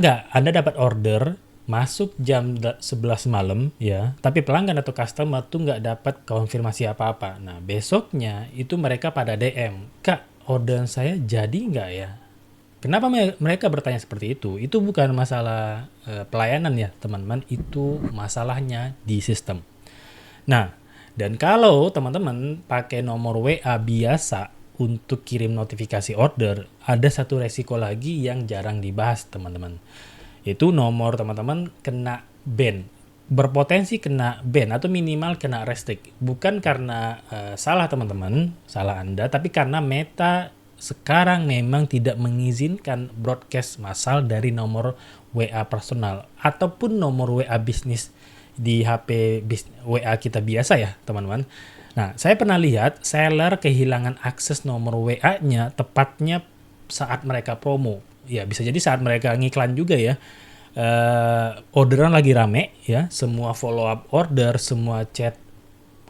Nggak, Anda dapat order masuk jam 11 malam ya, tapi pelanggan atau customer tuh nggak dapat konfirmasi apa-apa. Nah, besoknya itu mereka pada DM, "Kak, orderan saya jadi nggak ya?" Kenapa mereka bertanya seperti itu? Itu bukan masalah pelayanan ya, teman-teman. Itu masalahnya di sistem. Nah, dan kalau teman-teman pakai nomor WA biasa untuk kirim notifikasi order, ada satu resiko lagi yang jarang dibahas, teman-teman. Itu nomor teman-teman kena ban. Berpotensi kena ban atau minimal kena restrict. Bukan karena salah teman-teman, salah Anda, tapi karena Meta sekarang memang tidak mengizinkan broadcast massal dari nomor WA personal ataupun nomor WA bisnis di HP WA kita biasa ya, teman-teman. Nah, saya pernah lihat seller kehilangan akses nomor WA-nya tepatnya saat mereka promo. Ya, bisa jadi saat mereka ngiklan juga ya. Orderan lagi rame ya, semua follow up order, semua chat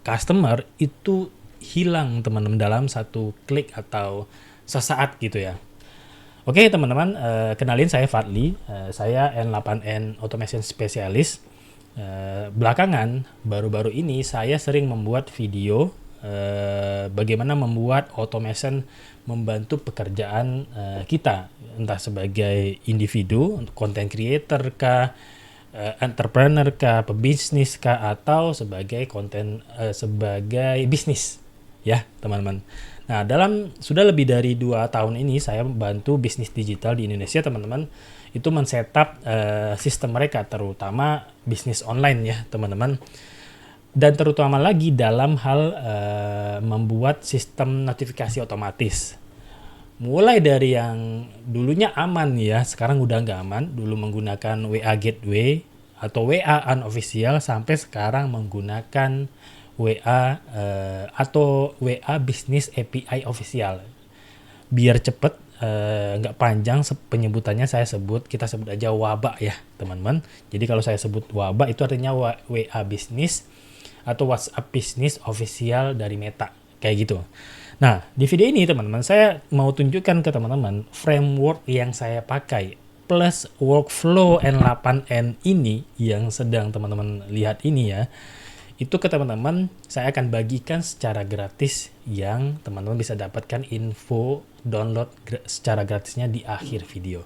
customer itu hilang teman-teman dalam satu klik atau sesaat gitu ya. Oke teman-teman, kenalin saya Fadli, saya N8N Automation Specialist. Belakangan baru-baru ini saya sering membuat video bagaimana membuat automation membantu pekerjaan kita, entah sebagai individu, content creator kah, entrepreneur kah, pebisnis kah, atau sebagai sebagai bisnis ya teman-teman. Nah, sudah lebih dari 2 tahun ini saya membantu bisnis digital di Indonesia, teman-teman, itu men-setup sistem mereka, terutama bisnis online ya, teman-teman. Dan terutama lagi dalam hal membuat sistem notifikasi otomatis. Mulai dari yang dulunya aman ya, sekarang udah nggak aman. Dulu menggunakan WA Gateway atau WA unofficial sampai sekarang menggunakan WA atau WA Business API official. Biar cepet, nggak panjang penyebutannya kita sebut aja wabak ya teman-teman. Jadi kalau saya sebut wabak itu artinya WA Business atau WhatsApp Business official dari Meta, kayak gitu. Nah, di video ini teman-teman, saya mau tunjukkan ke teman-teman framework yang saya pakai plus workflow N8N ini yang sedang teman-teman lihat ini ya. Itu ke teman-teman saya akan bagikan secara gratis yang teman-teman bisa dapatkan info download secara gratisnya di akhir video.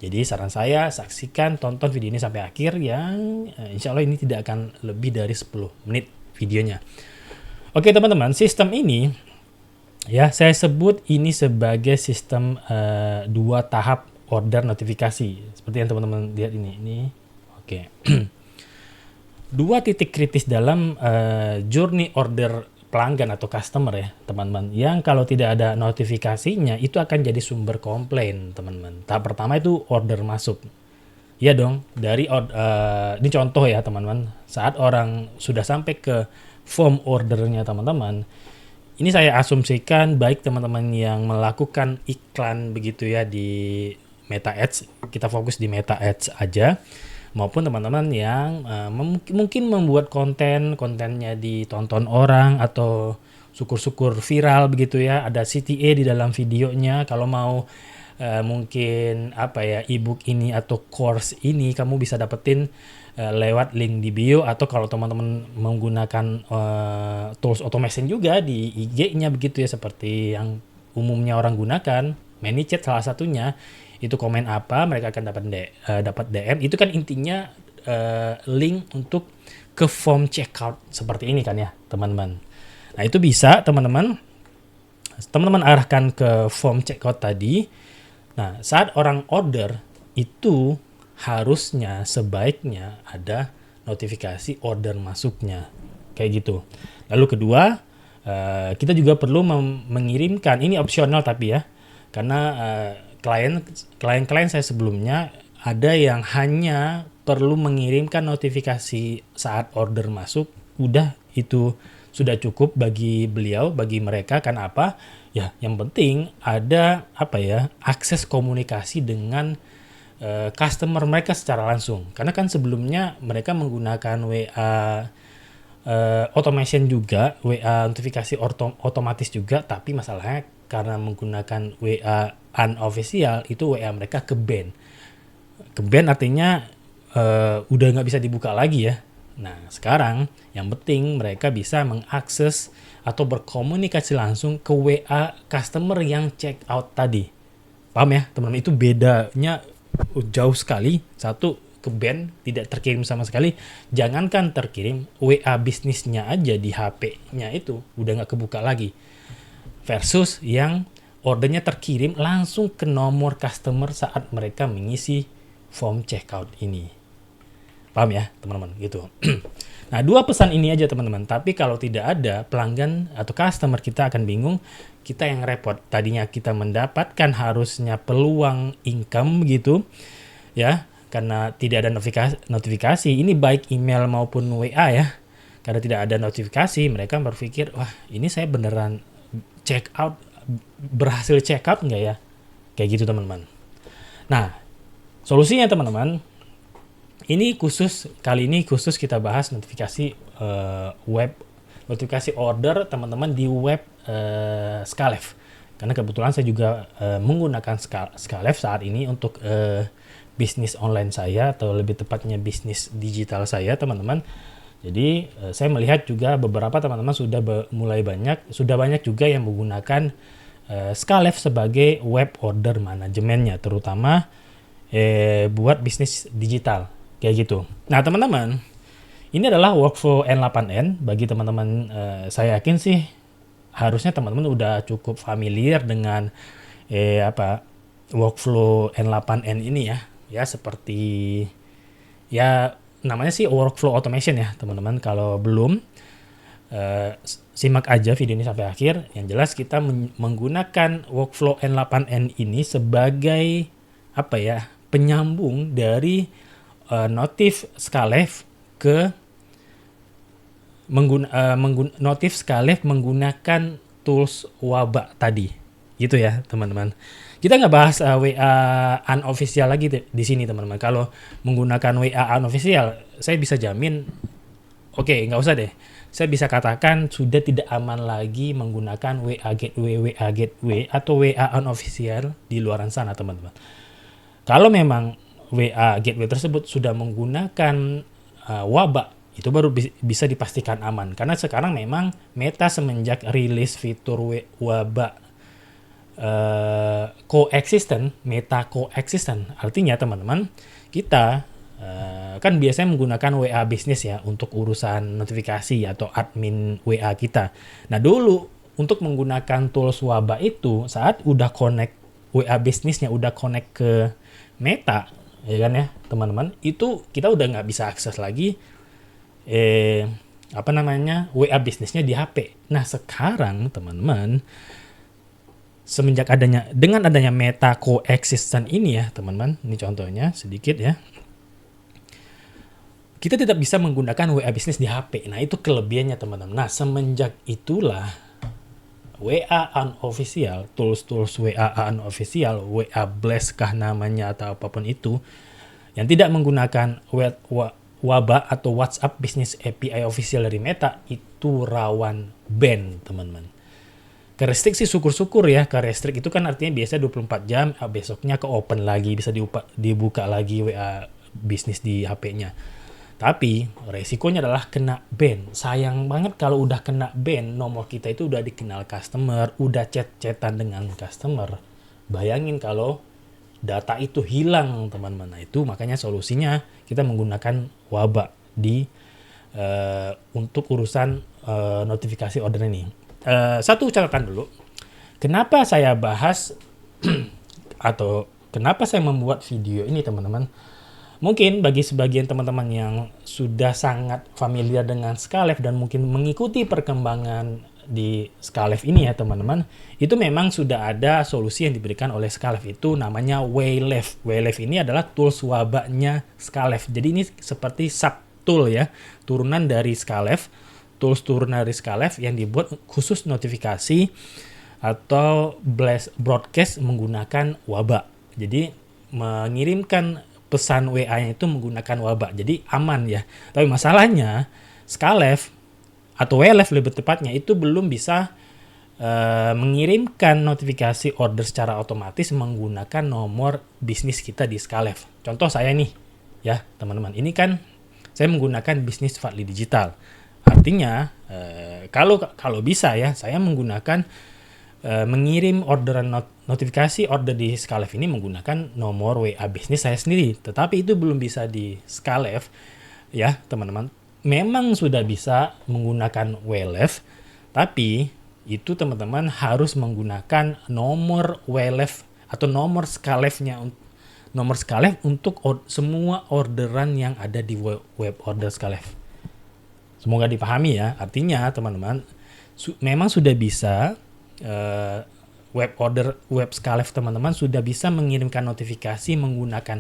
Jadi saran saya saksikan, tonton video ini sampai akhir yang insya Allah ini tidak akan lebih dari 10 menit videonya. Oke teman-teman, sistem ini ya saya sebut ini sebagai sistem 2 tahap order notifikasi. Seperti yang teman-teman lihat ini. Oke. 2 titik kritis dalam journey order pelanggan atau customer ya teman-teman, yang kalau tidak ada notifikasinya itu akan jadi sumber komplain teman-teman. Tahap pertama itu order masuk. Ya dong, ini contoh ya teman-teman, saat orang sudah sampai ke form ordernya teman-teman, ini saya asumsikan baik teman-teman yang melakukan iklan begitu ya di Meta Ads, kita fokus di Meta Ads aja, maupun teman-teman yang mungkin membuat kontennya ditonton orang atau syukur-syukur viral begitu ya, ada CTA di dalam videonya. Kalau mau mungkin ebook ini atau course ini kamu bisa dapetin lewat link di bio, atau kalau teman-teman menggunakan tools automation juga di IG-nya begitu ya, seperti yang umumnya orang gunakan, ManyChat salah satunya. Itu komen apa mereka akan dapat DM. Itu kan intinya link untuk ke form checkout seperti ini kan ya teman-teman. Nah itu bisa teman-teman arahkan ke form checkout tadi. Nah saat orang order itu harusnya sebaiknya ada notifikasi order masuknya kayak gitu. Lalu kedua, kita juga perlu mengirimkan, ini opsional tapi ya, karena klien saya sebelumnya ada yang hanya perlu mengirimkan notifikasi saat order masuk, udah itu sudah cukup bagi beliau, bagi mereka. Kan apa ya, yang penting ada akses komunikasi dengan customer mereka secara langsung, karena kan sebelumnya mereka menggunakan WA automation juga, WA notifikasi otomatis juga, tapi masalahnya karena menggunakan WA unofficial itu WA mereka ke ban Ke-ban artinya udah nggak bisa dibuka lagi ya. Nah, sekarang yang penting mereka bisa mengakses atau berkomunikasi langsung ke WA customer yang check out tadi. Paham ya, teman-teman? Itu bedanya jauh sekali. Satu, ke-ban, tidak terkirim sama sekali. Jangankan terkirim, WA bisnisnya aja di HP-nya itu udah nggak kebuka lagi. Versus yang ordernya terkirim langsung ke nomor customer saat mereka mengisi form checkout ini. Paham ya teman-teman gitu. Nah, 2 pesan ini aja teman-teman. Tapi kalau tidak ada, pelanggan atau customer kita akan bingung, kita yang repot. Tadinya kita mendapatkan harusnya peluang income gitu ya, karena tidak ada notifikasi. Ini baik email maupun WA ya. Karena tidak ada notifikasi, mereka berpikir, wah ini saya beneran check out, berhasil check out nggak ya? Kayak gitu teman-teman. Nah, solusinya teman-teman, kali ini khusus kita bahas notifikasi web, notifikasi order teman-teman di web Skalef. Karena kebetulan saya juga menggunakan Skalef saat ini untuk bisnis online saya, atau lebih tepatnya bisnis digital saya teman-teman. Jadi saya melihat juga beberapa teman-teman sudah banyak juga yang menggunakan Skalef sebagai web order manajemennya, terutama buat bisnis digital. Kayak gitu. Nah teman-teman, ini adalah workflow N8N. Bagi teman-teman, saya yakin sih harusnya teman-teman udah cukup familiar dengan workflow N8N ini ya. Ya seperti ya namanya sih workflow automation ya teman-teman. Kalau belum, simak aja video ini sampai akhir. Yang jelas kita menggunakan workflow N8N ini sebagai penyambung dari notif Skalef ke notif Skalef menggunakan tools Waba tadi, gitu ya teman-teman. Kita nggak bahas WA unofficial lagi di sini teman-teman. Kalau menggunakan WA unofficial, saya bisa jamin, nggak usah deh. Saya bisa katakan sudah tidak aman lagi menggunakan WA gateway atau WA unofficial di luaran sana teman-teman. Kalau memang WA gateway tersebut sudah menggunakan Waba, itu baru bisa dipastikan aman. Karena sekarang memang Meta semenjak rilis fitur Waba Meta coexistent. Artinya teman-teman, kita kan biasanya menggunakan WA bisnis ya untuk urusan notifikasi atau admin WA kita. Nah dulu untuk menggunakan tools Waba itu, saat udah connect WA bisnisnya udah connect ke Meta, ya kan ya teman-teman, itu kita udah nggak bisa akses lagi WA bisnisnya di HP. Nah sekarang teman-teman, dengan adanya Meta coexistent ini ya teman-teman, ini contohnya sedikit ya, kita tidak bisa menggunakan WA bisnis di HP. Nah itu kelebihannya teman-teman. Nah semenjak itulah WA unofficial, tools WA unofficial, WA Blast kah namanya atau apapun itu, yang tidak menggunakan Waba atau WhatsApp Business API official dari Meta, itu rawan ban teman-teman. Ke restrict sih syukur-syukur ya. Ke restrict itu kan artinya biasa 24 jam, besoknya ke open lagi, bisa dibuka lagi WA bisnis di HP-nya. Tapi resikonya adalah kena ban. Sayang banget kalau udah kena ban, nomor kita itu udah dikenal customer, udah chat-chatan dengan customer. Bayangin kalau data itu hilang teman-teman. Nah itu makanya solusinya kita menggunakan Waba untuk urusan notifikasi order ini. Satu catatan dulu. Kenapa saya bahas atau kenapa saya membuat video ini teman-teman? Mungkin bagi sebagian teman-teman yang sudah sangat familiar dengan Skalef dan mungkin mengikuti perkembangan di Skalef ini ya teman-teman, itu memang sudah ada solusi yang diberikan oleh Skalef, itu namanya Waylef. Waylef ini adalah tools Wabanya Skalef. Jadi ini seperti sub-tool ya, turunan dari Skalef, tools turunan dari Skalef yang dibuat khusus notifikasi atau broadcast menggunakan Waba. Jadi mengirimkan pesan WA-nya itu menggunakan Waba, jadi aman ya. Tapi masalahnya Skalef atau Waylef lebih tepatnya itu belum bisa mengirimkan notifikasi order secara otomatis menggunakan nomor bisnis kita di Skalef. contoh saya nih, ya teman-teman, ini kan saya menggunakan bisnis Fadli Digital. Artinya kalau bisa ya, saya menggunakan mengirim orderan notifikasi order di Skalef ini menggunakan nomor WA bisnis saya sendiri. Tetapi itu belum bisa di Skalef, ya teman-teman. Memang sudah bisa menggunakan WLF, tapi itu teman-teman harus menggunakan nomor WLF atau nomor Skalefnya, nomor Skalef untuk semua orderan yang ada di web order Skalef. Semoga dipahami ya. Artinya teman-teman memang sudah bisa web Skalef teman-teman sudah bisa mengirimkan notifikasi menggunakan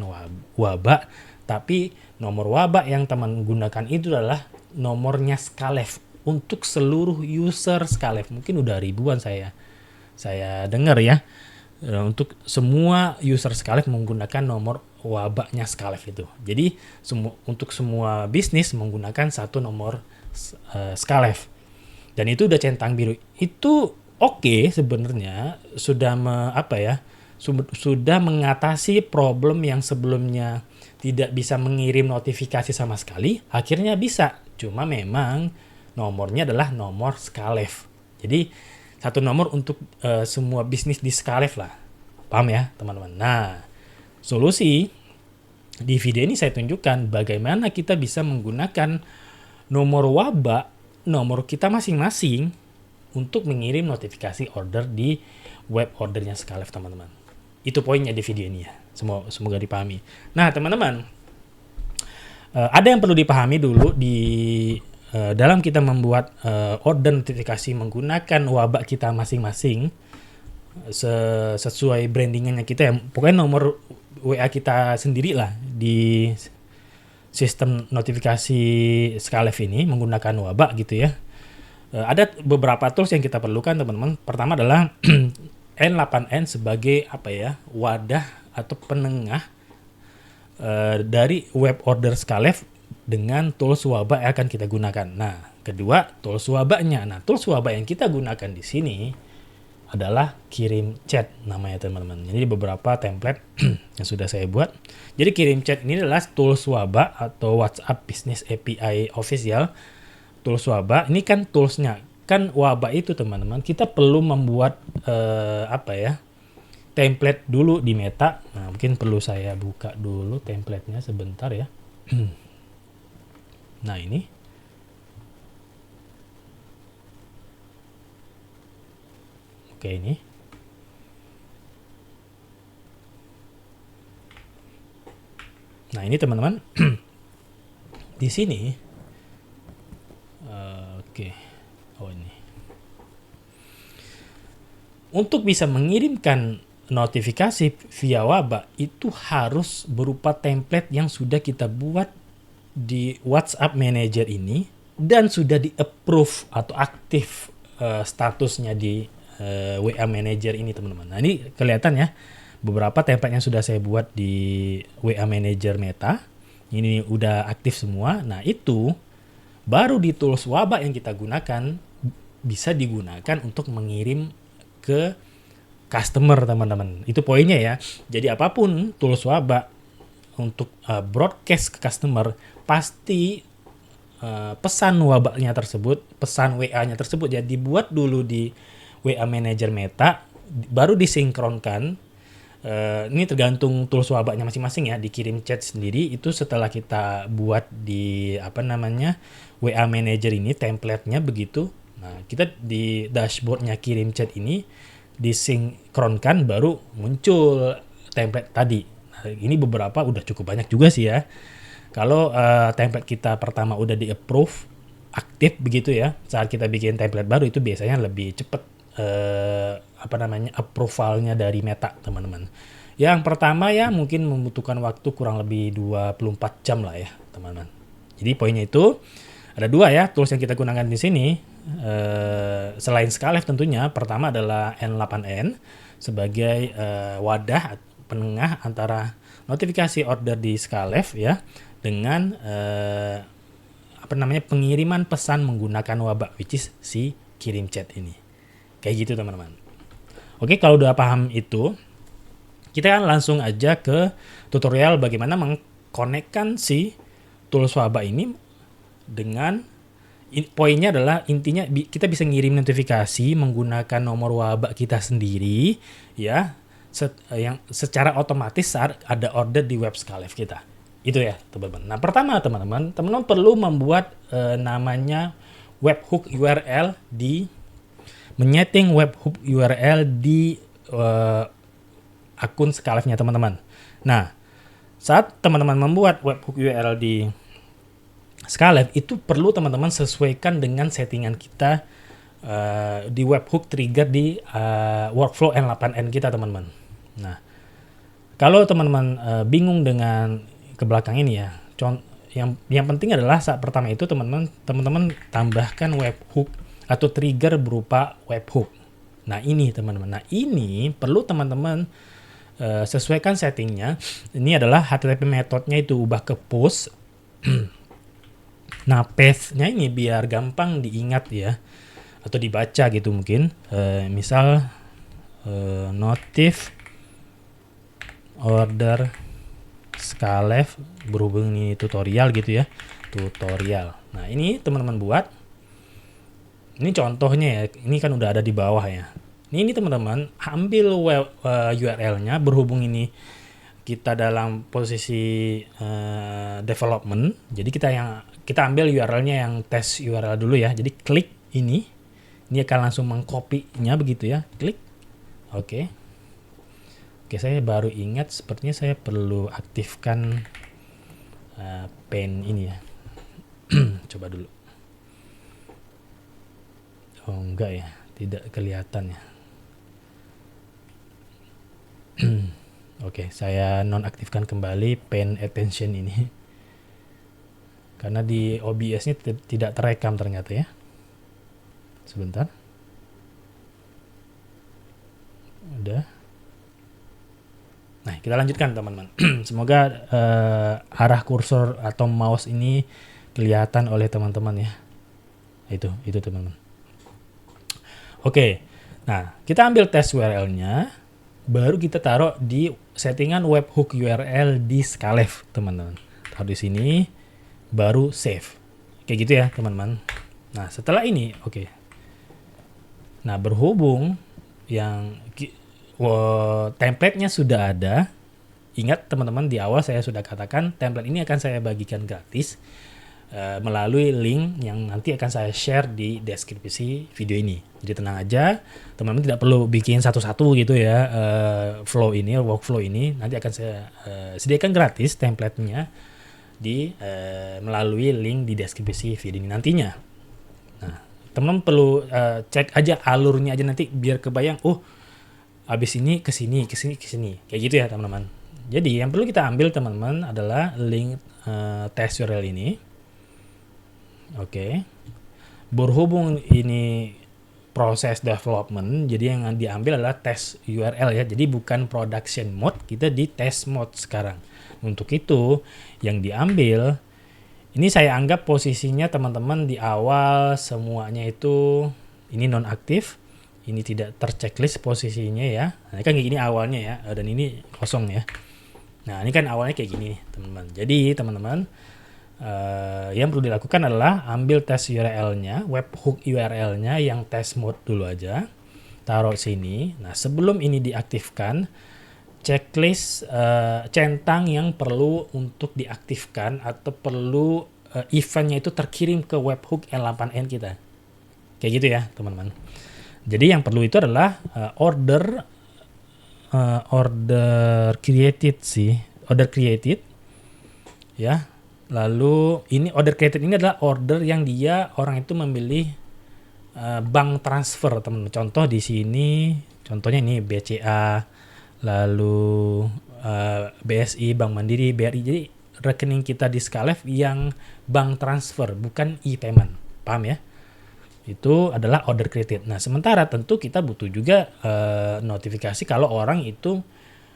wabak, tapi nomor wabak yang teman gunakan itu adalah nomornya Skalef untuk seluruh user Skalef. Mungkin udah ribuan saya dengar ya. Untuk semua user Skalef menggunakan nomor wabaknya Skalef itu. Jadi untuk semua bisnis menggunakan satu nomor Skalef. Dan itu udah centang biru. Itu oke, sebenarnya sudah sudah mengatasi problem yang sebelumnya tidak bisa mengirim notifikasi sama sekali, akhirnya bisa. Cuma memang nomornya adalah nomor Skalef. Jadi satu nomor untuk semua bisnis di Skalef lah. Paham ya teman-teman? Nah, solusi di video ini saya tunjukkan bagaimana kita bisa menggunakan nomor wabak, nomor kita masing-masing untuk mengirim notifikasi order di web ordernya Skalef teman-teman. Itu poinnya di video ini ya. Semoga dipahami. Nah teman-teman, ada yang perlu dipahami dulu di dalam kita membuat order notifikasi menggunakan wabak kita masing-masing sesuai brandingannya kita ya. Pokoknya nomor WA kita sendiri lah di sistem notifikasi Skalef ini menggunakan wabak gitu ya. Ada beberapa tools yang kita perlukan teman-teman. Pertama adalah N8N sebagai wadah atau penengah dari web order Skalef dengan tools wabak yang akan kita gunakan. Nah, kedua tools wabaknya. Nah, tools wabak yang kita gunakan di sini adalah kirim chat namanya teman-teman. Jadi beberapa template yang sudah saya buat. Jadi kirim chat ini adalah tools wabak atau WhatsApp Business API Official. Tools wabak ini kan toolsnya. Kan wabak itu teman-teman kita perlu membuat template dulu di Meta. Nah, mungkin perlu saya buka dulu templatenya sebentar ya. Nah, ini. Oke, ini. Nah, ini teman-teman. Di sini. Oke. Oh, ini. Untuk bisa mengirimkan notifikasi via wabak itu harus berupa template yang sudah kita buat di WhatsApp Manager ini dan sudah di-approve atau aktif statusnya di WA Manager ini teman-teman. Nah, ini kelihatan ya beberapa template yang sudah saya buat di WA Manager Meta. Ini udah aktif semua. Nah, itu baru di tools wabak yang kita gunakan bisa digunakan untuk mengirim ke customer teman-teman. Itu poinnya ya. Jadi apapun tools wabak untuk broadcast ke customer pasti pesan wabaknya tersebut, pesan WA-nya tersebut ya dibuat dulu di WA Manager Meta, baru disinkronkan. Ini tergantung tools wabaknya masing-masing ya. Dikirim chat sendiri itu setelah kita buat di WA Manager ini template-nya begitu. Nah, kita di dashboard-nya kirim chat ini disinkronkan baru muncul template tadi. Nah, ini beberapa udah cukup banyak juga sih ya. Kalau template kita pertama udah di-approve aktif begitu ya, saat kita bikin template baru itu biasanya lebih cepat approval-nya dari Meta teman-teman. Yang pertama ya mungkin membutuhkan waktu kurang lebih 24 jam lah ya teman-teman. Jadi poinnya itu ada dua ya tools yang kita gunakan di sini. Selain Skalef tentunya, pertama adalah N8N sebagai wadah penengah antara notifikasi order di Skalef ya dengan pengiriman pesan menggunakan wabak, which is si kirim chat ini. Kayak gitu teman-teman. Oke, kalau udah paham itu, Kita kan langsung aja ke tutorial bagaimana mengkonekkan si tools Waba ini dengan poinnya adalah intinya kita bisa ngirim notifikasi menggunakan nomor Waba kita sendiri ya, yang secara otomatis saat ada order di web Skalef kita. Itu ya teman-teman. Nah pertama teman-teman perlu membuat namanya webhook URL menyeting webhook URL di akun Skalefnya teman-teman. Nah, saat teman-teman membuat webhook URL di Skalef, itu perlu teman-teman sesuaikan dengan settingan kita di webhook trigger di workflow N8N kita teman-teman. Nah, kalau teman-teman bingung dengan ke belakang ini ya, yang penting adalah saat pertama itu teman-teman tambahkan webhook atau trigger berupa webhook. Nah ini teman-teman, ini perlu teman-teman sesuaikan settingnya. Ini adalah HTTP metodenya itu ubah ke post. Nah path-nya ini biar gampang diingat ya, atau dibaca gitu mungkin. Misal notif order Skalef berhubung ini tutorial gitu ya, tutorial. Nah ini teman-teman buat. Ini contohnya ya, ini kan udah ada di bawah ya. Ini teman-teman ambil URL-nya berhubung ini kita dalam posisi development. Jadi kita ambil URL-nya yang tes URL dulu ya. Jadi klik ini akan langsung mengcopy-nya begitu ya. Klik. Oke, saya baru ingat sepertinya saya perlu aktifkan pen ini ya. Coba dulu. Oh enggak ya, tidak kelihatan ya. Oke, saya nonaktifkan kembali pen attention ini. Karena di OBS-nya tidak terekam ternyata ya. Sebentar. Udah. Nah, kita lanjutkan teman-teman. Semoga arah kursor atau mouse ini kelihatan oleh teman-teman ya. Itu teman-teman. Oke, nah kita ambil tes URL-nya, baru kita taruh di settingan webhook URL di Skalef, teman-teman. Taruh di sini, baru save. Kayak gitu ya, teman-teman. Nah, setelah ini, oke. Nah, berhubung yang template-nya sudah ada, ingat teman-teman di awal saya sudah katakan template ini akan saya bagikan gratis melalui link yang nanti akan saya share di deskripsi video ini. Jadi tenang aja, teman-teman tidak perlu bikin satu-satu gitu ya, workflow ini nanti akan saya sediakan gratis template-nya melalui link di deskripsi video ini nantinya. Nah, teman-teman perlu cek aja alurnya aja nanti biar kebayang, habis ini ke sini kayak gitu ya teman-teman. Jadi yang perlu kita ambil teman-teman adalah link test URL ini. Oke. Berhubung ini proses development, jadi yang diambil adalah test URL ya. Jadi bukan production mode, kita di test mode sekarang. Untuk itu yang diambil ini saya anggap posisinya teman-teman di awal semuanya itu ini nonaktif, ini tidak terchecklist posisinya ya. Nah, ini kan kayak gini awalnya ya, dan ini kosong ya. Nah, ini kan awalnya kayak gini teman-teman. Jadi teman-teman yang perlu dilakukan adalah ambil tes URL-nya, webhook URL-nya yang test mode dulu aja, taruh sini. Nah sebelum ini diaktifkan, checklist centang yang perlu untuk diaktifkan atau perlu eventnya itu terkirim ke webhook N8N kita. Kayak gitu ya teman-teman. Jadi yang perlu itu adalah order created ya. Lalu ini order created ini adalah order yang orang itu memilih bank transfer teman-teman. Contoh di sini, contohnya ini BCA, lalu BSI, Bank Mandiri, BRI. Jadi rekening kita di Skalef yang bank transfer, bukan e-payment. Paham ya? Itu adalah order created. Nah, sementara tentu kita butuh juga notifikasi kalau orang itu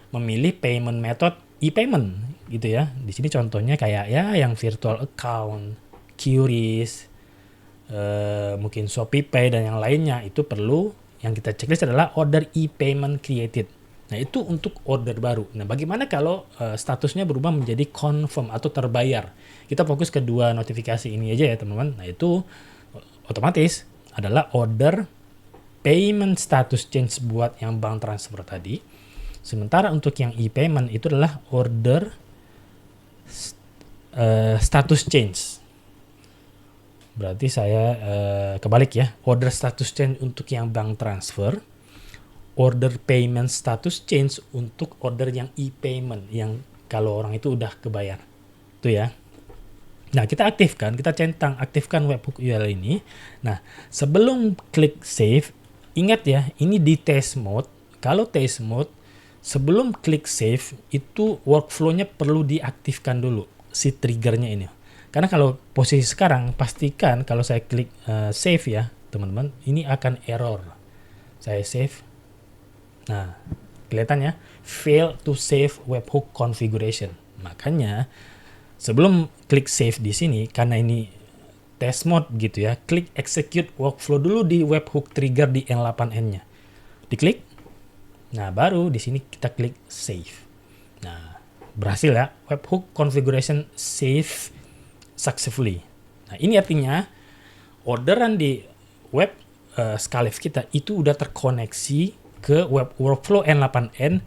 memilih payment method e-payment gitu ya. Di sini contohnya kayak ya yang virtual account, QRIS, mungkin ShopeePay dan yang lainnya itu perlu yang kita checklist adalah order e-payment created. Nah, itu untuk order baru. Nah, bagaimana kalau statusnya berubah menjadi confirm atau terbayar? Kita fokus ke dua notifikasi ini aja ya, teman-teman. Nah, itu otomatis adalah order payment status change buat yang bank transfer tadi. Sementara untuk yang e-payment itu adalah order status change. Berarti saya kebalik ya. Order status change untuk yang bank transfer, order payment status change untuk order yang e-payment, yang kalau orang itu udah kebayar. Itu ya. Nah, kita aktifkan, kita centang aktifkan webhook URL ini. Nah, sebelum klik save, ingat ya, ini di test mode. Kalau test mode, sebelum klik save, itu workflow-nya perlu diaktifkan dulu, si triggernya ini. Karena kalau posisi sekarang, pastikan kalau saya klik save ya, teman-teman, ini akan error. Saya save. Nah, kelihatan ya, fail to save webhook configuration. Makanya, sebelum klik save di sini, karena ini test mode gitu ya, klik execute workflow dulu di webhook trigger di N8N-nya. Diklik. Nah, baru di sini kita klik save. Nah, berhasil ya, webhook configuration save successfully. Nah, ini artinya orderan di web Skylive kita itu udah terkoneksi ke web workflow N8N,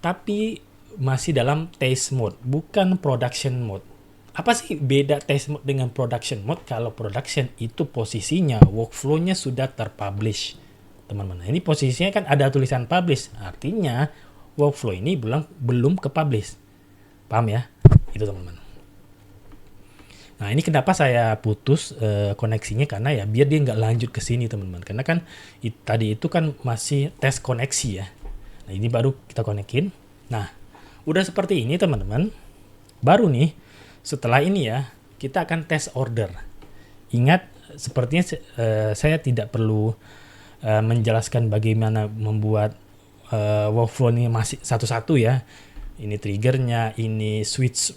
tapi masih dalam test mode, bukan production mode. Apa sih beda test mode dengan production mode? Kalau production itu posisinya workflow-nya sudah terpublish, teman-teman. Ini posisinya kan ada tulisan publish, artinya workflow ini belum ke publish. Paham ya? Itu teman-teman. Nah, ini kenapa saya putus koneksinya, karena ya biar dia nggak lanjut ke sini, teman-teman. Karena kan tadi itu kan masih tes koneksi ya. Nah, ini baru kita konekin. Nah, udah seperti ini, teman-teman. Baru nih, setelah ini ya, kita akan tes order. Ingat, sepertinya saya tidak perlu menjelaskan bagaimana membuat workflow ini masih satu-satu ya. Ini triggernya, ini switch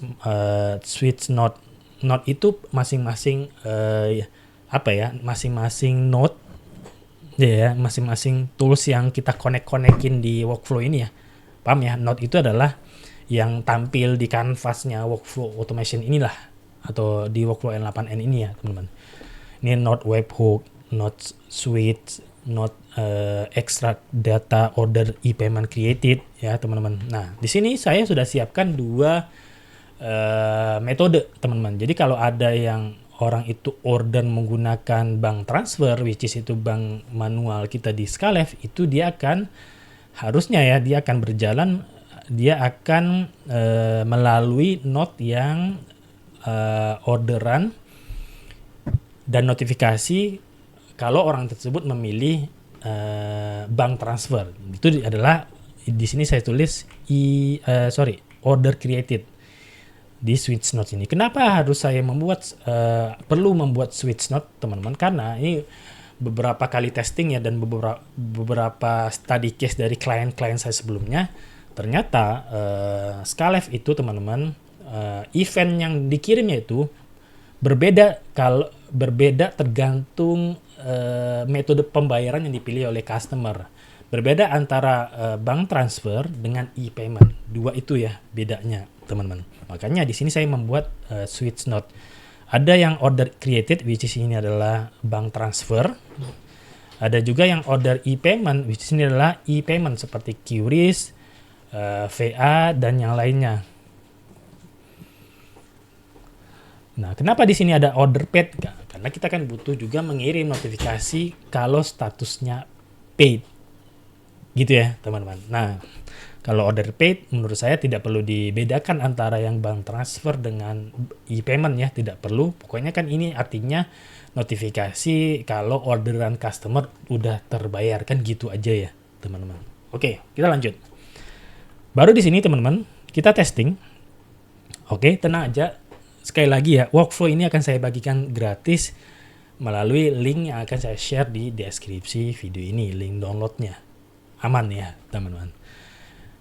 node. Node itu masing-masing masing-masing node ya, masing-masing tools yang kita konekin di workflow ini ya. Paham ya? Node itu adalah yang tampil di kanvasnya workflow automation inilah, atau di workflow N8N ini ya, teman-teman. Ini node webhook, node switch, node extract data, order e-payment created ya, teman-teman. Nah, di sini saya sudah siapkan dua metode, teman-teman. Jadi kalau ada yang orang itu order menggunakan bank transfer, which is itu bank manual kita di Skylive, itu dia akan harusnya ya, dia akan berjalan, dia akan melalui node yang orderan dan notifikasi kalau orang tersebut memilih bank transfer. Itu adalah di sini saya tulis order created di switch node ini. Kenapa harus saya perlu membuat switch node, teman-teman? Karena ini beberapa kali testing ya, dan beberapa study case dari klien-klien saya sebelumnya, ternyata Skylive itu, teman-teman, event yang dikirimnya itu berbeda tergantung metode pembayaran yang dipilih oleh customer. Berbeda antara bank transfer dengan e-payment. Dua itu ya bedanya, teman-teman. Makanya di sini saya membuat switch node. Ada yang order created, which is ini adalah bank transfer. Ada juga yang order e-payment, which is ini adalah e-payment seperti QRIS, VA, dan yang lainnya. Nah, kenapa di sini ada order paid? Karena kita kan butuh juga mengirim notifikasi kalau statusnya paid. Gitu ya, teman-teman. Nah, kalau order paid menurut saya tidak perlu dibedakan antara yang bank transfer dengan e-payment ya, tidak perlu. Pokoknya kan ini artinya notifikasi kalau orderan customer udah terbayar, kan gitu aja ya, teman-teman. Oke, kita lanjut. Baru di sini, teman-teman, kita testing. Oke, tenang aja. Sekali lagi ya, workflow ini akan saya bagikan gratis melalui link yang akan saya share di deskripsi video ini, link downloadnya. Aman ya, teman-teman.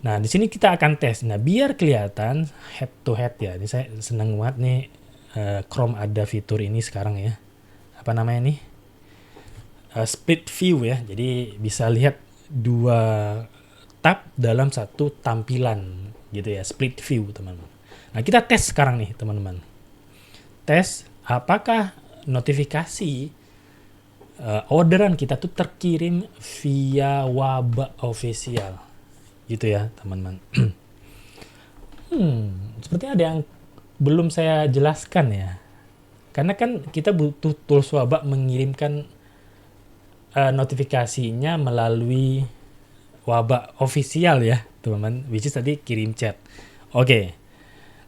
Nah, di sini kita akan tes. Nah, biar kelihatan head to head ya. Ini saya senang banget nih, Chrome ada fitur ini sekarang ya. Apa namanya nih? Split view ya. Jadi bisa lihat dua tab dalam satu tampilan gitu ya, split view teman-teman. Nah kita tes sekarang nih teman-teman. Tes apakah notifikasi orderan kita tuh terkirim via Waba official gitu ya teman-teman. Sepertinya ada yang belum saya jelaskan ya. Karena kan kita butuh tools Waba mengirimkan notifikasinya melalui Waba official ya teman-teman, which is tadi kirim chat. Oke,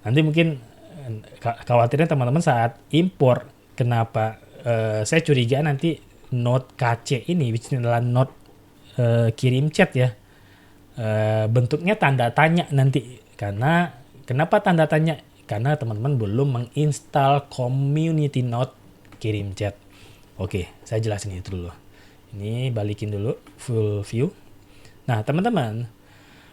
nanti mungkin khawatirnya teman-teman saat impor, kenapa saya curiga nanti node KC ini, which adalah node kirim chat ya, bentuknya tanda tanya nanti. Karena kenapa tanda tanya? Karena teman-teman belum menginstal community node kirim chat. Oke, saya jelasin itu dulu. Ini balikin dulu full view. Nah, teman-teman,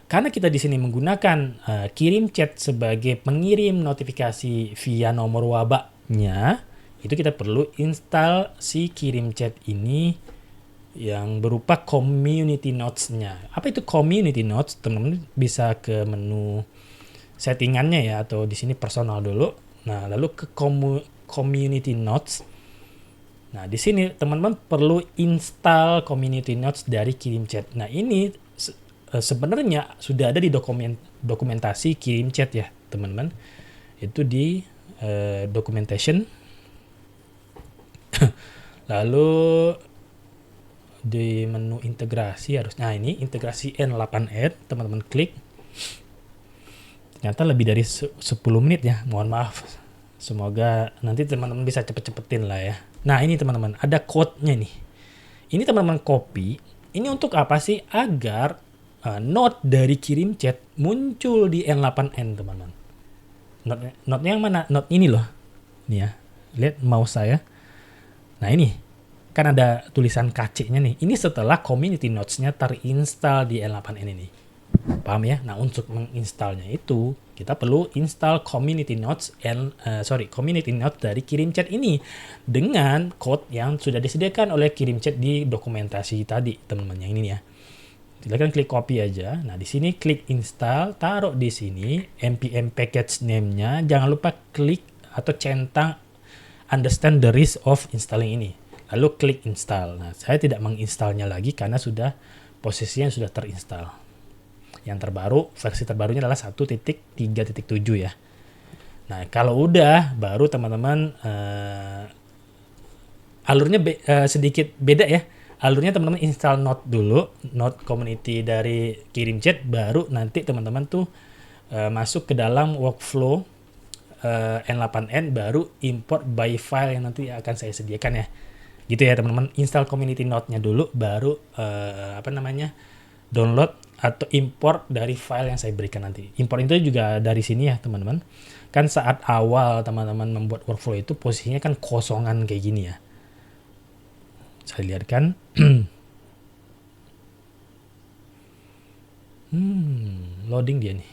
karena kita di sini menggunakan kirim chat sebagai pengirim notifikasi via nomor Waba-nya, itu kita perlu install si kirim chat ini yang berupa community nodes-nya. Apa itu community nodes? Teman-teman bisa ke menu settingannya ya, atau di sini personal dulu. Nah, lalu ke community nodes. Nah, di sini teman-teman perlu install community nodes dari kirim chat. Nah, ini sebenarnya sudah ada di dokumentasi kirim chat ya, teman-teman. Itu di documentation. Lalu di menu integrasi harus, nah ini integrasi N8N, teman-teman klik. Ternyata lebih dari 10 menit ya, mohon maaf. Semoga nanti teman-teman bisa cepet-cepetin lah ya. Nah ini teman-teman, ada code-nya nih. Ini teman-teman copy. Ini untuk apa sih? Agar node dari kirim chat muncul di N8N teman-teman. Node-nya yang mana? Node ini loh. Nih ya, lihat mouse saya. Nah ini, kan ada tulisan KC-nya nih. Ini setelah community nodes-nya terinstall di N8N ini. Paham ya? Nah, untuk menginstalnya itu kita perlu install community nodes community nodes dari kirim chat ini dengan code yang sudah disediakan oleh kirim chat di dokumentasi tadi, teman-teman, yang ini ya. Silakan klik copy aja. Nah, di sini klik install, taruh di sini npm package name-nya, jangan lupa klik atau centang understand the risk of installing ini. Lalu klik install. Nah, saya tidak menginstalnya lagi karena sudah posisinya sudah terinstall. Yang terbaru, versi terbarunya adalah 1.3.7 ya. Nah, kalau udah, baru teman-teman alurnya sedikit beda ya. Alurnya teman-teman install node dulu, node community dari kirim chat, baru nanti teman-teman tuh masuk ke dalam workflow N8N, baru import by file yang nanti akan saya sediakan ya. Gitu ya teman-teman, install community node-nya dulu, baru download atau import dari file yang saya berikan nanti. Import itu juga dari sini ya teman-teman. Kan saat awal teman-teman membuat workflow itu posisinya kan kosongan kayak gini ya. Saya lihatkan. Loading dia nih.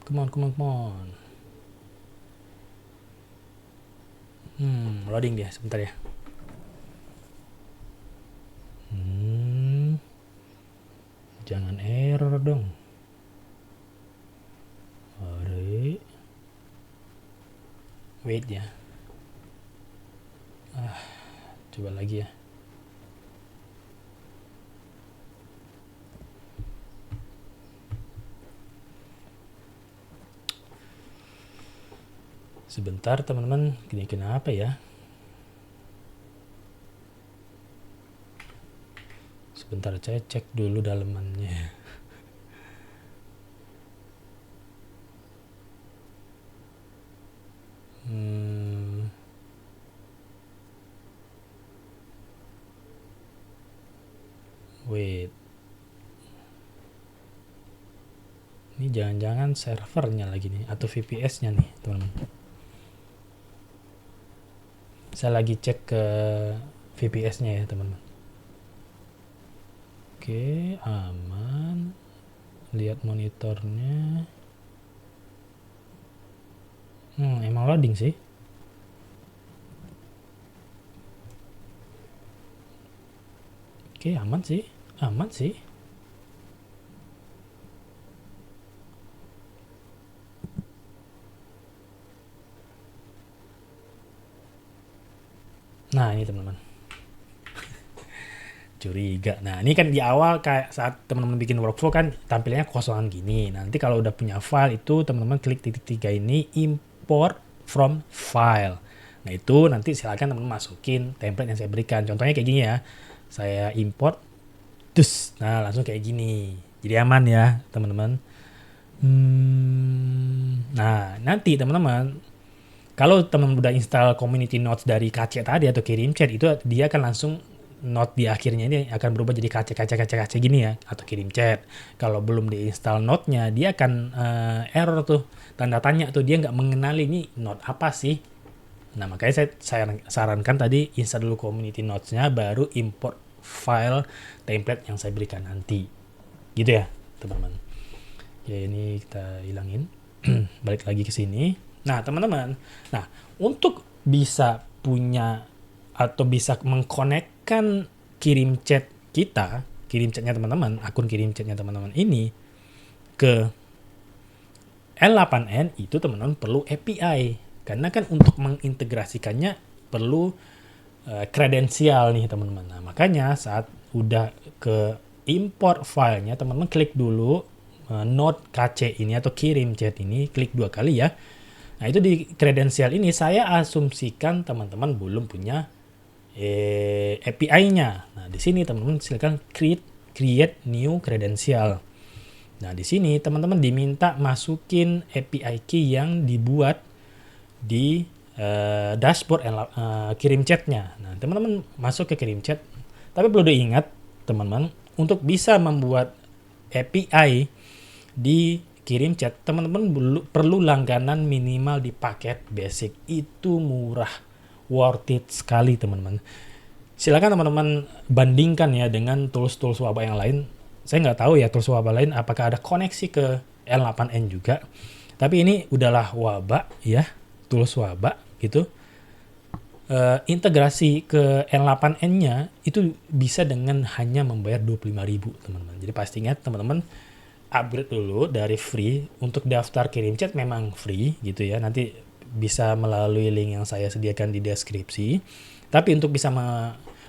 Come on. Loading dia sebentar ya. Jangan error dong. Wait ya. Coba lagi ya. Sebentar teman-teman, gini kenapa ya? Sebentar, saya cek dulu dalemannya. Wait. Ini jangan-jangan servernya lagi nih, atau VPS-nya nih, teman-teman. Saya lagi cek ke VPS-nya ya, teman-teman. Oke, aman. Lihat monitornya. Emang loading sih. Oke, aman sih. Nah, ini teman-teman. Curiga. Nah, ini kan di awal kayak saat teman-teman bikin workflow kan tampilnya kosongan gini. Nanti kalau udah punya file itu teman-teman klik titik 3 ini, import from file. Nah, itu nanti silakan teman-teman masukin template yang saya berikan. Contohnya kayak gini ya. Saya import, terus, nah langsung kayak gini. Jadi aman ya, teman-teman. Nah, nanti teman-teman, kalau teman-teman udah install community notes dari KC tadi atau kirim chat, itu dia akan langsung note di akhirnya ini akan berubah jadi KC gini ya, atau kirim chat. Kalau belum diinstal note-nya, dia akan error tuh, tanda tanya tuh, dia nggak mengenali ini note apa sih. Nah, makanya saya sarankan tadi install dulu community notes-nya, baru import file template yang saya berikan nanti. Gitu ya, teman-teman. Ya, ini kita hilangin. Balik lagi ke sini. Nah, teman-teman. Nah, untuk bisa punya atau bisa mengkonekkan kirim chat kita, kirim chatnya teman-teman, akun kirim chatnya teman-teman ini ke L8N, itu teman-teman perlu API. Karena kan untuk mengintegrasikannya perlu kredensial nih teman-teman. Nah, makanya saat udah ke import filenya, teman-teman klik dulu node KC ini atau kirim chat ini, klik 2 kali ya. Nah, itu di kredensial ini saya asumsikan teman-teman belum punya API-nya. Nah, di sini teman-teman silakan create new credential. Nah, di sini teman-teman diminta masukin API key yang dibuat di dashboard kirim chatnya. Nah, teman-teman masuk ke kirim chat. Tapi perlu diingat, teman-teman, untuk bisa membuat API di kirim chat, teman-teman perlu langganan minimal di paket basic. Itu murah, worth it sekali, teman-teman. Silakan teman-teman bandingkan ya dengan tools-tools wabah yang lain. Saya nggak tahu ya tools wabah lain apakah ada koneksi ke L8N juga. Tapi ini udahlah wabah ya, tools wabah gitu. Integrasi ke L8N-nya itu bisa dengan hanya membayar 25.000, teman-teman. Jadi pasti ingat teman-teman, upgrade dulu dari free. Untuk daftar kirim chat memang free gitu ya. Nanti bisa melalui link yang saya sediakan di deskripsi. Tapi untuk bisa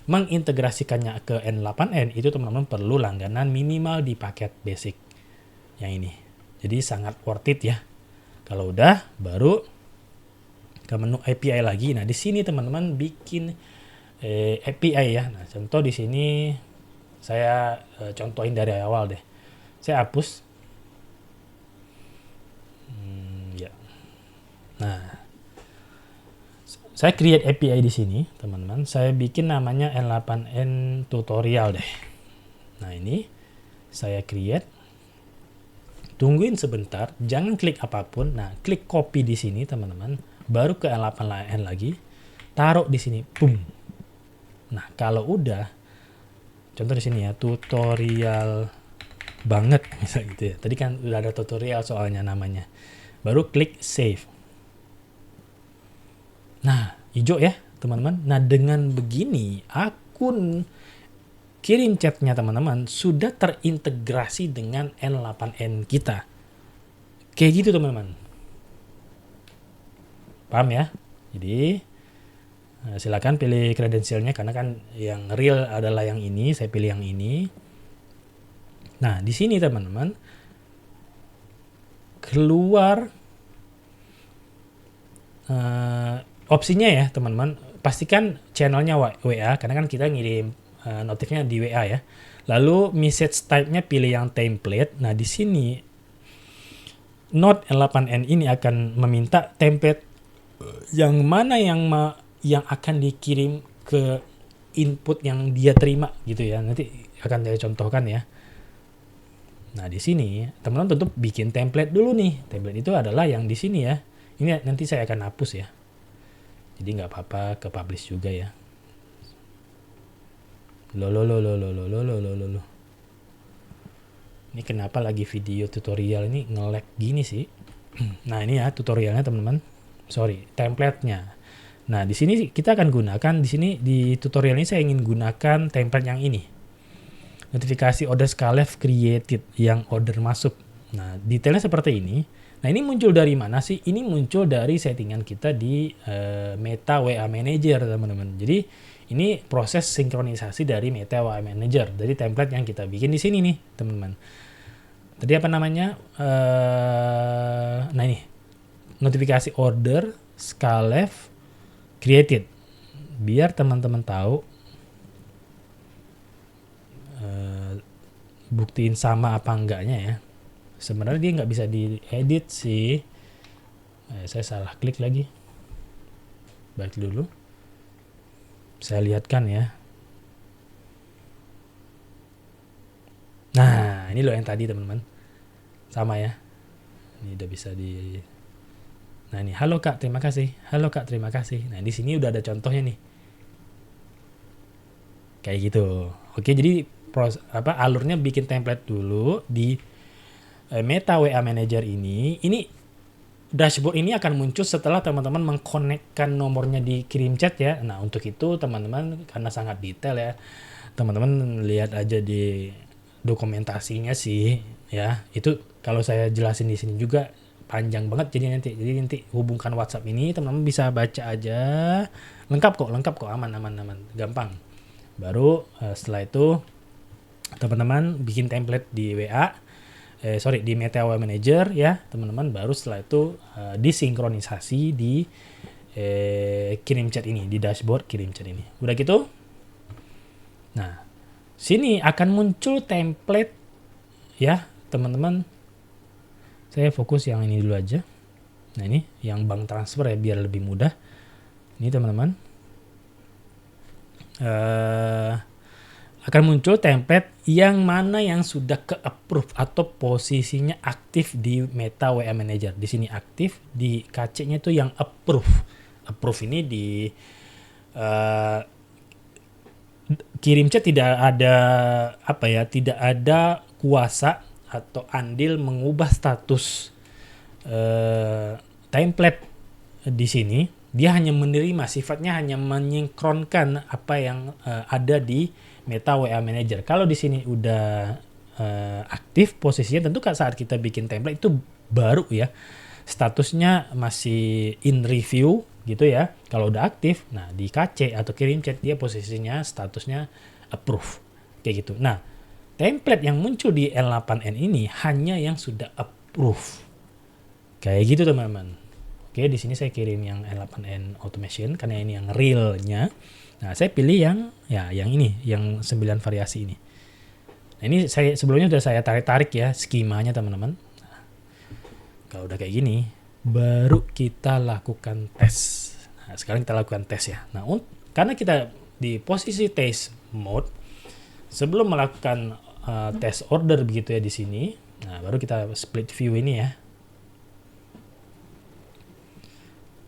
mengintegrasikannya ke N8N itu teman-teman perlu langganan minimal di paket basic yang ini. Jadi sangat worth it ya. Kalau udah baru ke menu API lagi. Nah, di sini teman-teman bikin API ya. Nah, contoh di sini saya contohin dari awal deh. Saya hapus. Ya. Nah, saya create API di sini, teman-teman. Saya bikin namanya L8N tutorial deh. Nah, ini saya create. Tungguin sebentar, jangan klik apapun. Nah, klik copy di sini, teman-teman. Baru ke L8N lagi. Taruh di sini, boom. Nah, kalau udah, contoh di sini ya, tutorial banget misalnya gitu ya. Tadi kan udah ada tutorial soalnya namanya. Baru klik save. Nah, hijau ya teman-teman. Nah, dengan begini akun kirim chatnya teman-teman sudah terintegrasi dengan N8N kita. Kayak gitu teman-teman. Paham ya? Jadi silakan pilih kredensialnya karena kan yang real adalah yang ini. Saya pilih yang ini. Nah, di sini teman-teman keluar opsinya ya teman-teman. Pastikan channelnya WA karena kan kita ngirim notifnya di WA ya. Lalu message type-nya pilih yang template. Nah, di sini node L8N ini akan meminta template yang mana yang akan dikirim ke input yang dia terima gitu ya. Nanti akan saya contohkan ya. Nah, di sini teman-teman tentu bikin template dulu nih. Template itu adalah yang di sini ya. Ini nanti saya akan hapus ya. Jadi nggak apa-apa ke publish juga ya. Loh. Ini kenapa lagi video tutorial ini nge-lag gini sih? Nah, ini ya tutorialnya teman-teman. Sorry, template-nya. Nah, di sini kita akan gunakan di sini di tutorial ini saya ingin gunakan template yang ini. Notifikasi order Scalef created yang order masuk. Nah, detailnya seperti ini. Nah, ini muncul dari mana sih? Ini muncul dari settingan kita di Meta WA Manager, teman-teman. Jadi, ini proses sinkronisasi dari Meta WA Manager, dari template yang kita bikin di sini nih, teman-teman. Tadi apa namanya? Nah, ini notifikasi order, Scalef, created. Biar teman-teman tahu buktiin sama apa enggaknya ya. Sebenarnya dia nggak bisa diedit sih. Saya salah klik lagi. Baik dulu. Saya lihatkan ya. Nah, ini loh yang tadi teman-teman. Sama ya. Ini udah bisa di. Nah, ini halo Kak, terima kasih. Halo Kak, terima kasih. Nah, di sini udah ada contohnya nih. Kayak gitu. Oke, jadi alurnya bikin template dulu di Meta WA Manager ini dashboard ini akan muncul setelah teman-teman mengkonekkan nomornya di kirim chat ya. Nah, untuk itu teman-teman karena sangat detail ya, teman-teman lihat aja di dokumentasinya sih ya. Itu kalau saya jelasin di sini juga panjang banget, jadi nanti hubungkan WhatsApp ini teman-teman bisa baca aja. Lengkap kok, aman, gampang. Baru setelah itu teman-teman bikin template di WA. Di Meta WA Manager ya teman-teman, baru setelah itu disinkronisasi di kirim chat ini, di dashboard kirim chat ini. Udah gitu, nah sini akan muncul template ya teman-teman. Saya fokus yang ini dulu aja. Nah, ini yang bank transfer ya biar lebih mudah. Ini teman-teman akan muncul template yang mana yang sudah ke-approve atau posisinya aktif di Meta WA Manager. Di sini aktif, di KC-nya itu yang approve. Approve ini di kirim chat tidak ada kuasa atau andil mengubah status template di sini. Dia hanya menerima, sifatnya hanya menyinkronkan apa yang ada di Meta WA Manager. Kalau di sini udah aktif posisinya, tentu saat kita bikin template itu baru ya, statusnya masih in review gitu ya. Kalau udah aktif, nah di KC atau kirim chat dia posisinya statusnya approve kayak gitu. Nah, template yang muncul di L8N ini hanya yang sudah approve kayak gitu teman-teman. Oke, di sini saya kirim yang L8N automation karena ini yang realnya. Nah, saya pilih yang ini, yang 9 variasi ini. Nah, ini sebelumnya sudah saya tarik ya skemanya teman-teman. Nah, kalau udah kayak gini, baru kita lakukan tes. Nah, sekarang kita lakukan tes ya. Nah, karena kita di posisi test mode, sebelum melakukan test order begitu ya di sini. Nah, baru kita split view ini ya.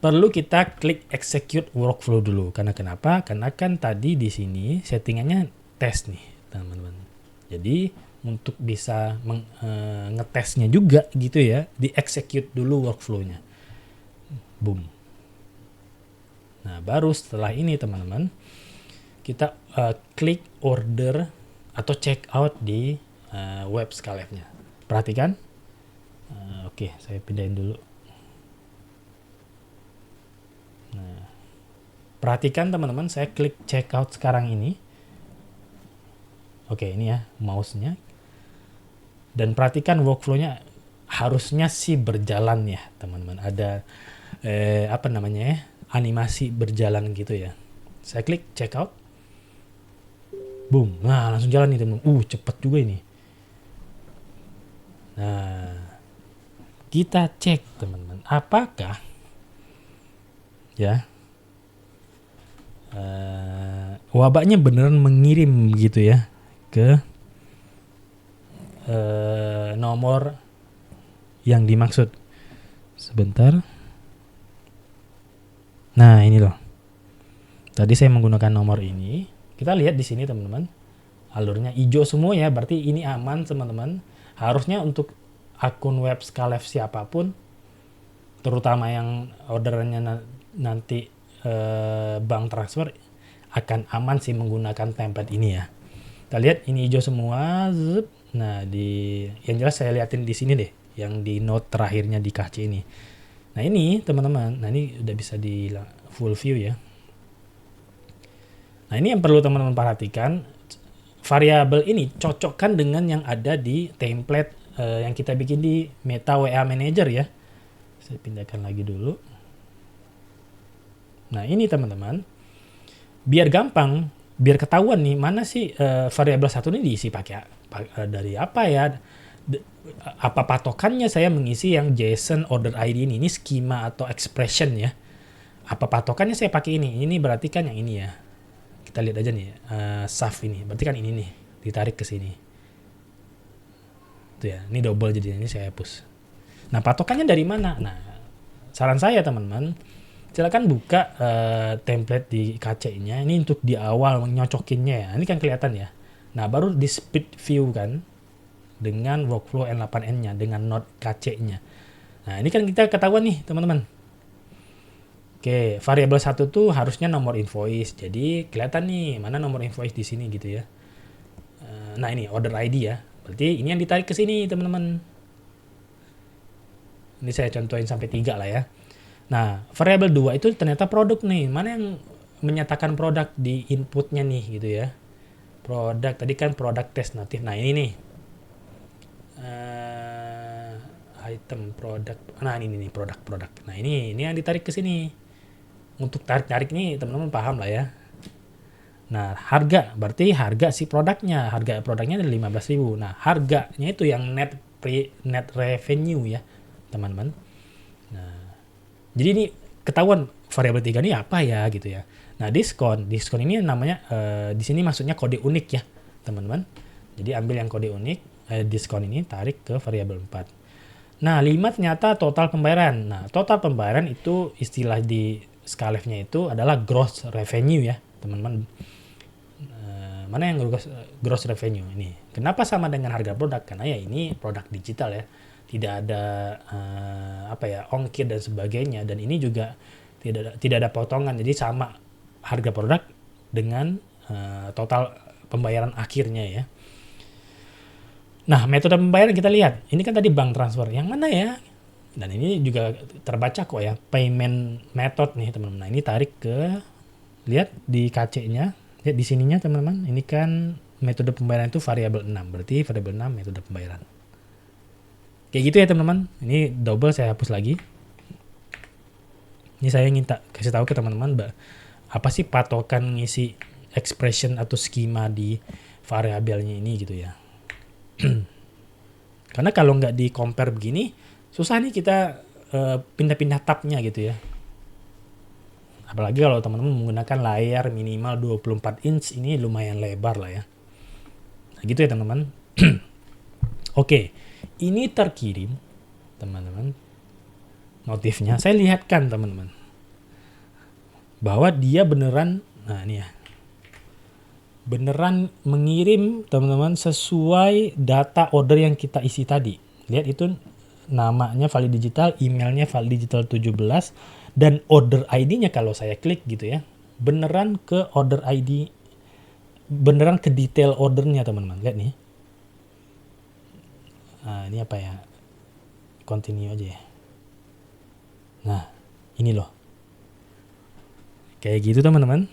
Perlu kita klik execute workflow dulu. Karena kenapa? Karena kan tadi di sini settingannya tes nih, teman-teman. Jadi untuk bisa ngetesnya juga gitu ya, di execute dulu workflow-nya. Boom. Nah, baru setelah ini teman-teman, kita klik order atau check out di web Scalef-nya. Perhatikan. Oke, saya pindahin dulu. Nah, perhatikan teman-teman, saya klik checkout sekarang ini. Oke, ini ya mouse-nya. Dan perhatikan workflow-nya harusnya sih berjalan ya, teman-teman. Ada animasi berjalan gitu ya. Saya klik checkout. Boom. Nah, langsung jalan nih, teman-teman. Cepet juga ini. Nah, kita cek teman-teman, apakah ya wabaknya beneran mengirim gitu ya ke nomor yang dimaksud. Sebentar. Nah, ini loh. Tadi saya menggunakan nomor ini. Kita lihat di sini teman-teman, alurnya hijau semua ya, berarti ini aman teman-teman. Harusnya untuk akun web Scalef siapapun, terutama yang orderannya nanti bank transfer, akan aman sih menggunakan template ini ya. Kita lihat ini hijau semua. Nah, yang jelas saya liatin di sini deh. yang di node terakhirnya di KC ini. Nah ini teman-teman, nah ini udah bisa di full view ya. Nah ini yang perlu teman-teman perhatikan, variabel ini cocokkan dengan yang ada di template yang kita bikin di Meta WA Manager ya. Saya pindahkan lagi dulu. Nah ini teman-teman, biar gampang, biar ketahuan nih mana sih variabel satu ini diisi pakai dari apa ya, apa patokannya saya mengisi yang JSON order ID ini schema atau expression ya. Apa patokannya saya pakai ini berarti kan yang ini ya. Kita lihat aja nih, SAF ini, berarti kan ini nih, ditarik ke sini. Tuh ya, ini double jadinya, ini saya hapus. Nah, patokannya dari mana? Nah, saran saya teman-teman, silakan buka template di KC-nya, ini untuk di awal nyocokinnya ya, ini kan kelihatan ya. Nah, baru di split view kan, dengan workflow N8N-nya, dengan node KC-nya. Nah, ini kan kita ketahuan nih teman-teman. Oke, variabel satu tuh harusnya nomor invoice. Jadi kelihatan nih mana nomor invoice di sini gitu ya. Nah ini order ID ya. Berarti ini yang ditarik ke sini teman-teman. Ini saya contohin sampai 3 lah ya. Nah variabel 2 itu ternyata produk nih. Mana yang menyatakan produk di inputnya nih gitu ya. Produk tadi kan produk test natif. Nah ini nih. Item produk. Nah ini nih produk. Nah ini yang ditarik ke sini. Untuk tarik-tarik nih teman-teman paham lah ya. Nah harga, berarti harga si produknya. Harga produknya ada 15.000. Nah harganya itu yang net revenue ya teman-teman. Nah jadi ini ketahuan variabel 3 ini apa ya gitu ya. Nah diskon ini namanya di sini maksudnya kode unik ya teman-teman. Jadi ambil yang kode unik, diskon ini tarik ke variabel 4. Nah 5 ternyata total pembayaran. Nah total pembayaran itu istilah di Skalef-nya itu adalah gross revenue ya teman-teman. Mana yang gross revenue ini? Kenapa sama dengan harga produk? Karena ya ini produk digital ya, tidak ada ongkir dan sebagainya, dan ini juga tidak ada potongan, jadi sama harga produk dengan total pembayaran akhirnya ya. Nah metode pembayaran kita lihat, ini kan tadi bank transfer, yang mana ya? Dan ini juga terbaca kok ya, payment method nih teman-teman. Nah ini tarik ke, lihat di KC-nya, lihat di sininya teman-teman. Ini kan metode pembayaran itu variabel 6, berarti variabel 6 metode pembayaran. Kayak gitu ya teman-teman. Ini double saya hapus lagi. Ini saya ingin kasih tahu ke teman-teman apa sih patokan ngisi expression atau schema di variabelnya ini gitu ya. Karena kalau nggak di compare begini, susah nih kita pindah-pindah tabnya gitu ya. Apalagi kalau teman-teman menggunakan layar minimal 24 inch, ini lumayan lebar lah ya. Nah gitu ya teman-teman. Oke, ini terkirim teman-teman. Notifnya saya lihatkan teman-teman. Bahwa dia beneran, nah ini ya. Beneran mengirim teman-teman sesuai data order yang kita isi tadi. Lihat itu namanya Valid Digital, emailnya Valid Digital 17, dan order ID-nya kalau saya klik gitu ya, beneran ke order ID, beneran ke detail ordernya teman-teman. Lihat nih. Nah ini apa ya? Continue aja ya. Nah ini loh. Kayak gitu teman-teman.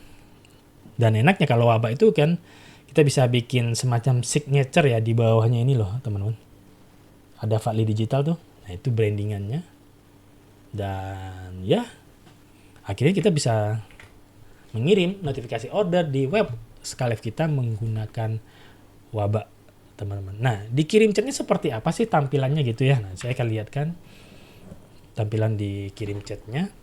Dan enaknya kalau Waba itu kan kita bisa bikin semacam signature ya di bawahnya ini loh teman-teman. Ada Valid Digital tuh. Nah itu brandingannya. Dan ya akhirnya kita bisa mengirim notifikasi order di web Skalef kita menggunakan Waba teman-teman. Nah di kirim chatnya seperti apa sih tampilannya gitu ya. Nah saya akan lihatkan tampilan di kirim chatnya.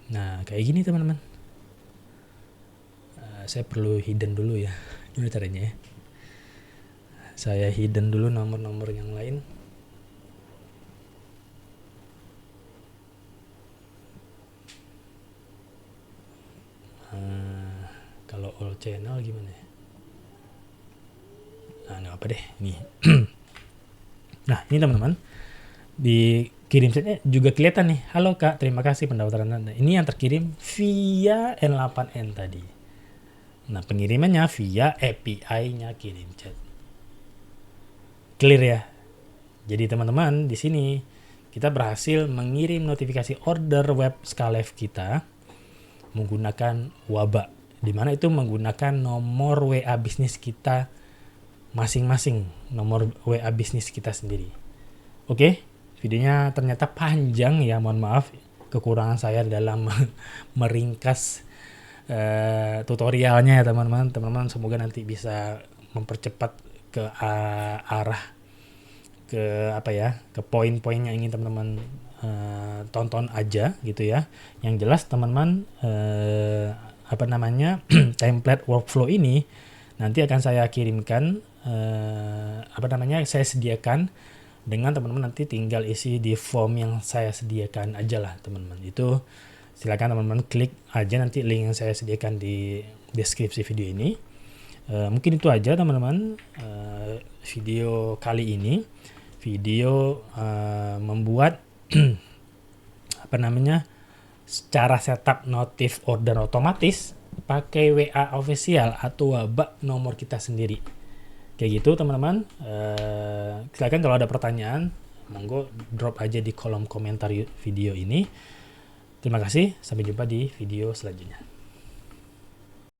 Nah kayak gini teman-teman. Saya perlu hidden dulu ya. Gimana caranya ya? Saya hidden dulu nomor-nomor yang lain. Kalau all channel gimana ya? Nah nggak apa deh. Nih. Nah ini teman-teman. Di kirim chatnya juga kelihatan nih. Halo Kak, terima kasih pendaftaran Anda. Ini yang terkirim via N8N tadi. Nah pengirimannya via API-nya kirim chat. Clear ya. Jadi teman-teman, di sini kita berhasil mengirim notifikasi order web Skalev kita menggunakan Waba, di mana itu menggunakan nomor WA bisnis kita masing-masing, nomor WA bisnis kita sendiri. Oke, videonya ternyata panjang ya, mohon maaf kekurangan saya dalam meringkas tutorialnya ya teman-teman. Teman-teman semoga nanti bisa mempercepat ke arah ke ke poin-poin yang ingin teman-teman tonton aja gitu ya. Yang jelas teman-teman template workflow ini nanti akan saya kirimkan saya sediakan dengan teman-teman, nanti tinggal isi di form yang saya sediakan aja lah teman-teman. Itu silakan teman-teman klik aja nanti link yang saya sediakan di deskripsi video ini. Mungkin itu aja teman-teman video kali ini. Video membuat cara setup notif order otomatis pakai WA official atau Waba nomor kita sendiri. Kayak gitu teman-teman. Silakan kalau ada pertanyaan, monggo drop aja di kolom komentar video ini. Terima kasih, sampai jumpa di video selanjutnya.